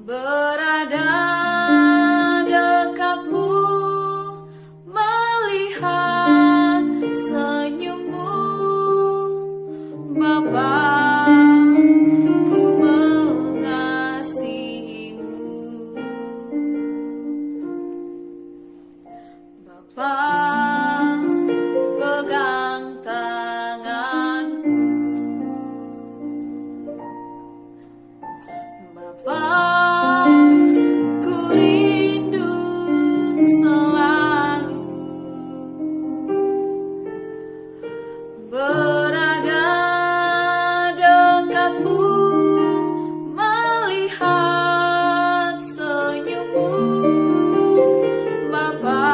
berada dekatmu, melihat senyummu, Bapa, ku mengasihimu. Bapa, pegang tanganku, Bapa, ku rindu selalu berada dekatmu, melihat senyummu, Bapa,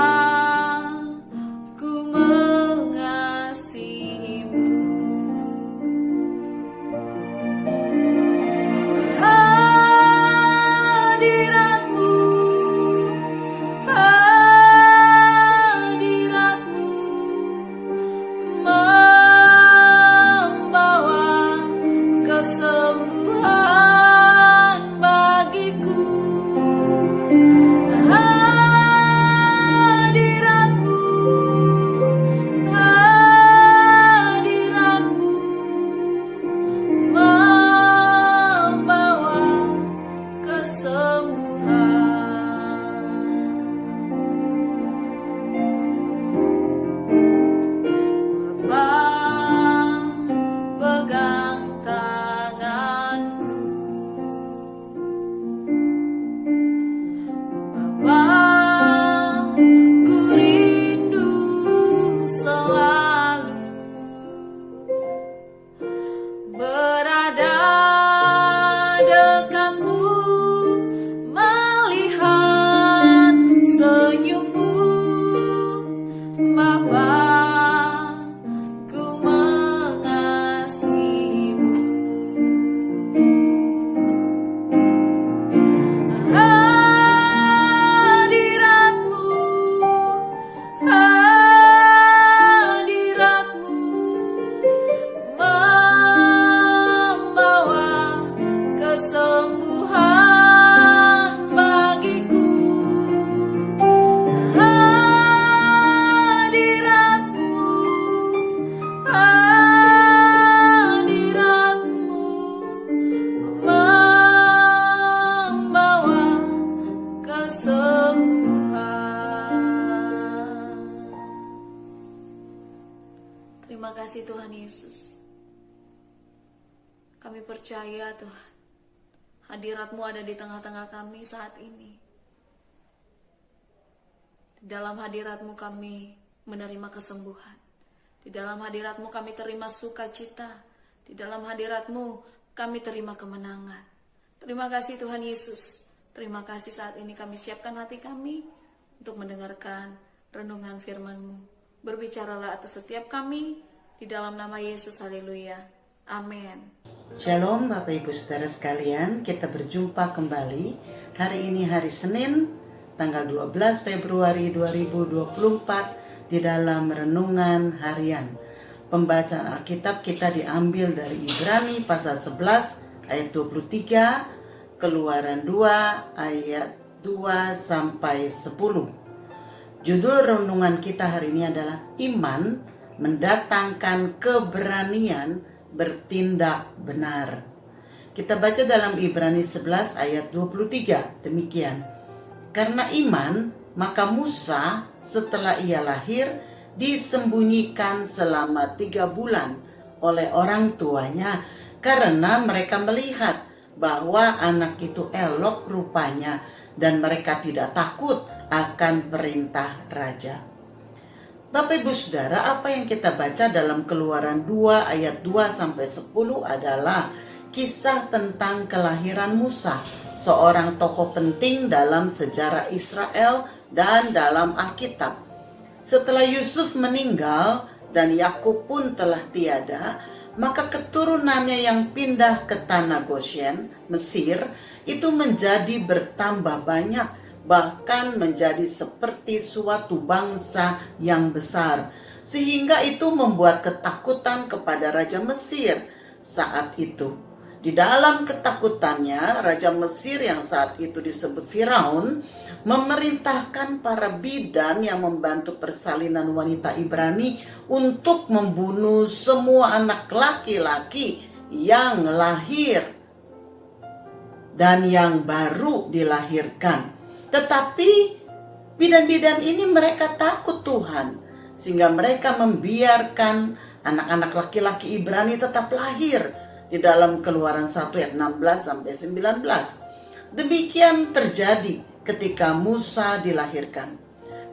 ku mengasihimu. Hadiratmu, hadiratmu membawa kesembuhan bagiku. Hadiratmu, hadiratmu membawa kesembuhan. Bapa, pegang tanganku, Bapa, ku rindu selalu berada dekatmu, melihat senyummu, Bapa, ku mengasihimu. Hadiratmu, hadiratmu membawa kesembuhan bagiku. Hadiratmu, hadiratmu membawa kesembuhan. Terima kasih Tuhan Yesus. Kami percaya Tuhan, hadirat-Mu ada di tengah-tengah kami saat ini. Di dalam hadirat-Mu kami menerima kesembuhan. Di dalam hadirat-Mu kami terima sukacita. Di dalam hadirat-Mu kami terima kemenangan. Terima kasih Tuhan Yesus. Terima kasih saat ini kami siapkan hati kami untuk mendengarkan renungan firman-Mu. Berbicaralah atas setiap kami di dalam nama Yesus. Haleluya. Amin. Shalom Bapak Ibu Saudara sekalian, kita berjumpa kembali. Hari ini hari Senin, tanggal 12 Februari 2024 di dalam renungan harian. Pembacaan Alkitab kita diambil dari Ibrani pasal 11 ayat 23, Keluaran 2 ayat 2 sampai 10. Judul renungan kita hari ini adalah Iman mendatangkan keberanian bertindak benar. Kita baca dalam Ibrani 11 ayat 23, demikian. Karena iman, maka Musa setelah ia lahir disembunyikan selama 3 bulan oleh orang tuanya karena mereka melihat bahwa anak itu elok rupanya dan mereka tidak takut akan perintah raja. Bapak Ibu Saudara, apa yang kita baca dalam Keluaran 2 ayat 2 sampai 10 adalah kisah tentang kelahiran Musa, seorang tokoh penting dalam sejarah Israel dan dalam Alkitab. Setelah Yusuf meninggal dan Yakub pun telah tiada, maka keturunannya yang pindah ke tanah Goshen, Mesir, itu menjadi bertambah banyak, bahkan menjadi seperti suatu bangsa yang besar, sehingga itu membuat ketakutan kepada Raja Mesir saat itu. Di dalam ketakutannya, Raja Mesir yang saat itu disebut Firaun memerintahkan para bidan yang membantu persalinan wanita Ibrani untuk membunuh semua anak laki-laki yang lahir dan yang baru dilahirkan. Tetapi bidan-bidan ini mereka takut Tuhan, sehingga mereka membiarkan anak-anak laki-laki Ibrani tetap lahir. Di dalam Keluaran 1 ayat 16 sampai 19. Demikian terjadi ketika Musa dilahirkan.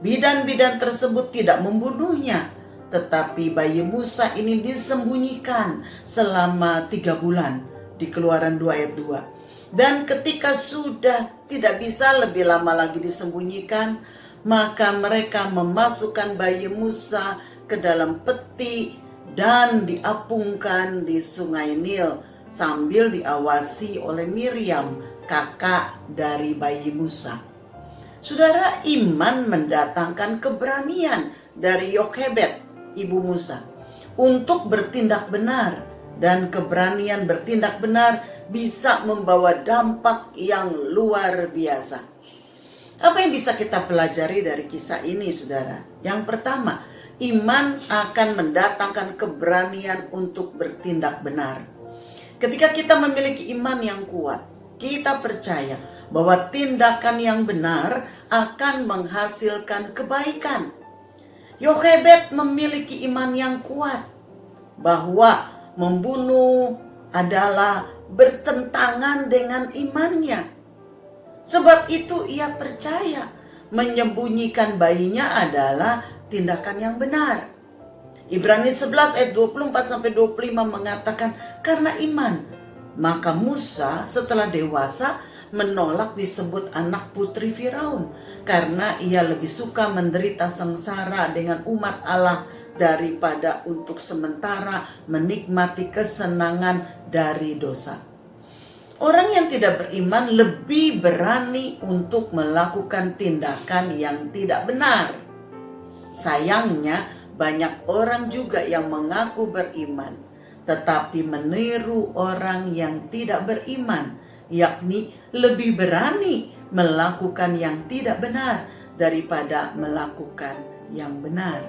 Bidan-bidan tersebut tidak membunuhnya, tetapi bayi Musa ini disembunyikan selama 3 bulan di Keluaran 2 ayat 2. Dan ketika sudah tidak bisa lebih lama lagi disembunyikan, maka mereka memasukkan bayi Musa ke dalam peti dan diapungkan di sungai Nil sambil diawasi oleh Miriam, kakak dari bayi Musa. Saudara, iman mendatangkan keberanian dari Yokhebed, ibu Musa, untuk bertindak benar, dan keberanian bertindak benar bisa membawa dampak yang luar biasa. Apa yang bisa kita pelajari dari kisah ini, saudara? Yang pertama, iman akan mendatangkan keberanian untuk bertindak benar. Ketika kita memiliki iman yang kuat, kita percaya bahwa tindakan yang benar akan menghasilkan kebaikan. Yokhebed memiliki iman yang kuat bahwa membunuh adalah bertentangan dengan imannya. Sebab itu ia percaya menyembunyikan bayinya adalah tindakan yang benar. Ibrani 11 ayat 24-25 mengatakan, karena iman, maka Musa setelah dewasa menolak disebut anak putri Firaun, karena ia lebih suka menderita sengsara dengan umat Allah daripada untuk sementara menikmati kesenangan dari dosa. Orang yang tidak beriman lebih berani untuk melakukan tindakan yang tidak benar. Sayangnya, banyak orang juga yang mengaku beriman, tetapi meniru orang yang tidak beriman, yakni lebih berani melakukan yang tidak benar daripada melakukan yang benar.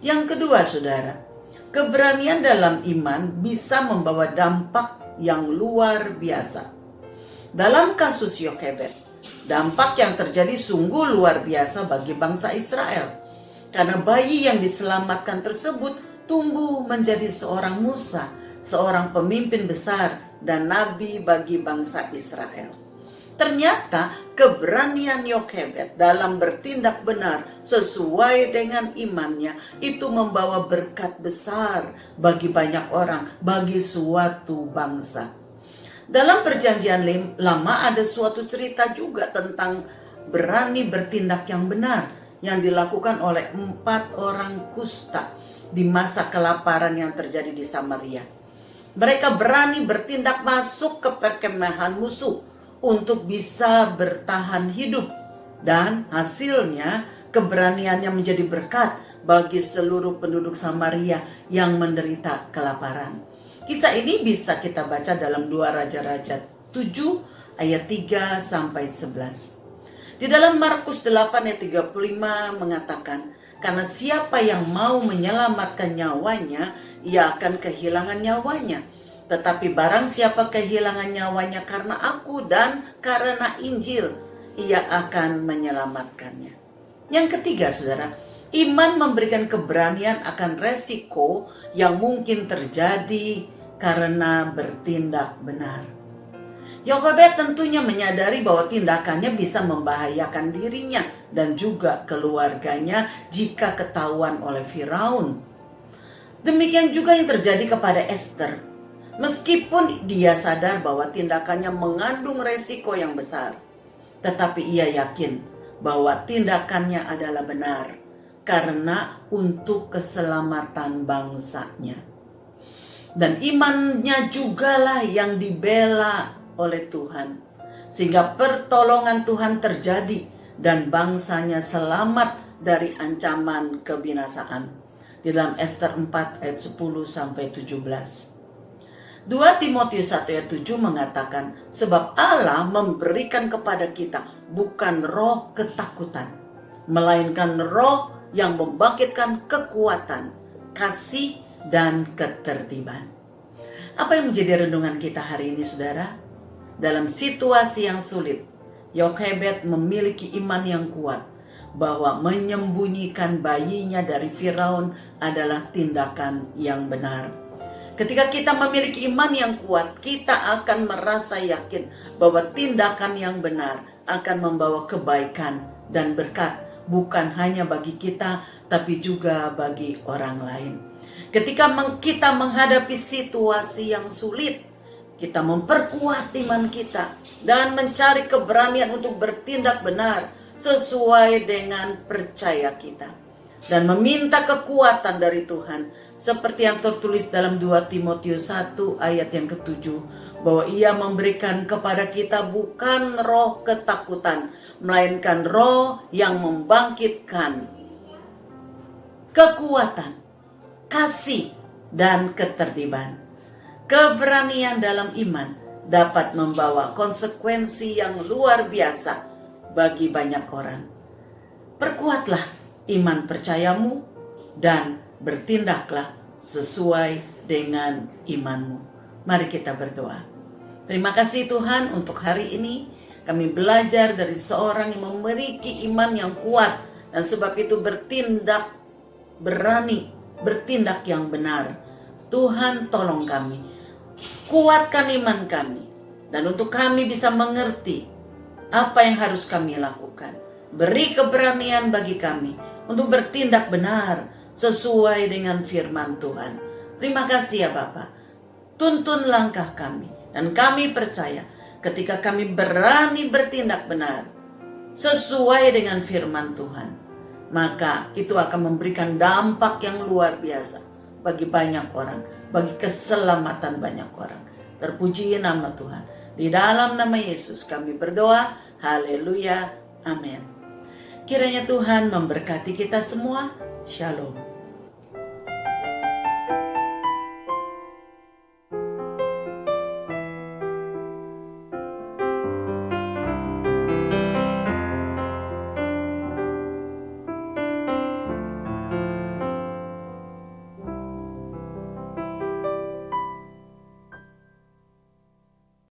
Yang kedua, saudara, keberanian dalam iman bisa membawa dampak yang luar biasa. Dalam kasus Yokhebed, dampak yang terjadi sungguh luar biasa bagi bangsa Israel. Karena bayi yang diselamatkan tersebut tumbuh menjadi seorang Musa, seorang pemimpin besar dan nabi bagi bangsa Israel. Ternyata keberanian Yokhebed dalam bertindak benar sesuai dengan imannya itu membawa berkat besar bagi banyak orang, bagi suatu bangsa. Dalam Perjanjian Lama ada suatu cerita juga tentang berani bertindak yang benar yang dilakukan oleh 4 orang kusta di masa kelaparan yang terjadi di Samaria. Mereka berani bertindak masuk ke perkemahan musuh untuk bisa bertahan hidup, dan hasilnya keberaniannya menjadi berkat bagi seluruh penduduk Samaria yang menderita kelaparan. Kisah ini bisa kita baca dalam 2 Raja-Raja 7 ayat 3 sampai 11. Di dalam Markus 8 ayat 35 mengatakan, karena siapa yang mau menyelamatkan nyawanya, ia akan kehilangan nyawanya. Tetapi barang siapa kehilangan nyawanya karena aku dan karena Injil, ia akan menyelamatkannya. Yang ketiga, saudara, iman memberikan keberanian akan resiko yang mungkin terjadi karena bertindak benar. Yokhebed tentunya menyadari bahwa tindakannya bisa membahayakan dirinya dan juga keluarganya jika ketahuan oleh Firaun. Demikian juga yang terjadi kepada Esther. Meskipun dia sadar bahwa tindakannya mengandung resiko yang besar, tetapi ia yakin bahwa tindakannya adalah benar karena untuk keselamatan bangsanya. Dan imannya jugalah yang dibela oleh Tuhan, sehingga pertolongan Tuhan terjadi dan bangsanya selamat dari ancaman kebinasaan. Di dalam Esther 4 ayat 10 sampai 17. 2 Timotius 1 ayat 7 mengatakan, sebab Allah memberikan kepada kita bukan roh ketakutan, melainkan roh yang membangkitkan kekuatan, kasih, dan ketertiban. Apa yang menjadi renungan kita hari ini, saudara? Dalam situasi yang sulit, Yokebed memiliki iman yang kuat bahwa menyembunyikan bayinya dari Firaun adalah tindakan yang benar. Ketika kita memiliki iman yang kuat, kita akan merasa yakin bahwa tindakan yang benar akan membawa kebaikan dan berkat, bukan hanya bagi kita, tapi juga bagi orang lain. Ketika kita menghadapi situasi yang sulit, kita memperkuat iman kita dan mencari keberanian untuk bertindak benar sesuai dengan percaya kita. Dan meminta kekuatan dari Tuhan. Seperti yang tertulis dalam 2 Timotius 1 ayat yang ke-7. Bahwa ia memberikan kepada kita bukan roh ketakutan, melainkan roh yang membangkitkan kekuatan, kasih, dan ketertiban. Keberanian dalam iman dapat membawa konsekuensi yang luar biasa bagi banyak orang. Perkuatlah iman percayamu dan bertindaklah sesuai dengan imanmu. Mari kita berdoa. Terima kasih Tuhan untuk hari ini. Kami belajar dari seorang yang memiliki iman yang kuat dan sebab itu bertindak berani, bertindak yang benar. Tuhan tolong kami, kuatkan iman kami, dan untuk kami bisa mengerti apa yang harus kami lakukan. Beri keberanian bagi kami untuk bertindak benar sesuai dengan firman Tuhan. Terima kasih ya Bapa. Tuntun langkah kami, dan kami percaya ketika kami berani bertindak benar sesuai dengan firman Tuhan, maka itu akan memberikan dampak yang luar biasa bagi banyak orang, bagi keselamatan banyak orang. Terpuji nama Tuhan. Di dalam nama Yesus kami berdoa. Haleluya. Amin. Kiranya Tuhan memberkati kita semua. Shalom.